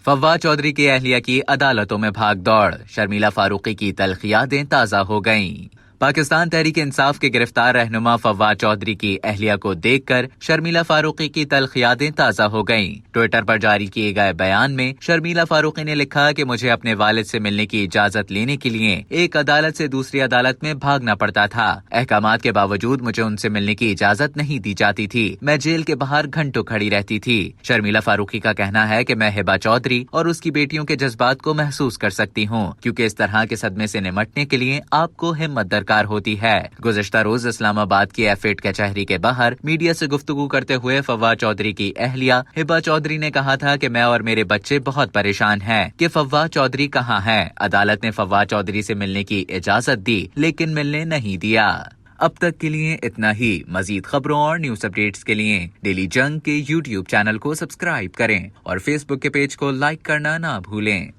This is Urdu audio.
فواد چودھری کی اہلیہ کی عدالتوں میں بھاگ دوڑ، شرمیلا فاروقی کی تلخ یادیں تازہ ہو گئیں۔ پاکستان تحریک انصاف کے گرفتار رہنما فواد چودھری کی اہلیہ کو دیکھ کر شرمیلا فاروقی کی تلخ یادیں تازہ ہو گئیں۔ ٹوئٹر پر جاری کیے گئے بیان میں شرمیلا فاروقی نے لکھا کہ مجھے اپنے والد سے ملنے کی اجازت لینے کے لیے ایک عدالت سے دوسری عدالت میں بھاگنا پڑتا تھا۔ احکامات کے باوجود مجھے ان سے ملنے کی اجازت نہیں دی جاتی تھی۔ میں جیل کے باہر گھنٹوں کھڑی رہتی تھی۔ شرمیلا فاروقی کا کہنا ہے کہ میں ہبا چودھری اور اس کی بیٹیوں کے جذبات کو محسوس کر سکتی ہوں، کیونکہ اس طرح کے صدمے سے نمٹنے کے لیے آپ کو ہمت درکار ہوتی ہے۔ گزشتہ روز اسلام آباد کی ایف8 کچہری کے باہر میڈیا سے گفتگو کرتے ہوئے فواد چودھری کی اہلیہ ہبا چودھری نے کہا تھا کہ میں اور میرے بچے بہت پریشان ہیں کہ فواد چودھری کہاں ہے۔ عدالت نے فواد چودھری سے ملنے کی اجازت دی لیکن ملنے نہیں دیا۔ اب تک کے لیے اتنا ہی۔ مزید خبروں اور نیوز اپڈیٹس کے لیے ڈیلی جنگ کے یوٹیوب چینل کو سبسکرائب کریں اور فیس بک کے پیج کو لائک کرنا نہ بھولیں۔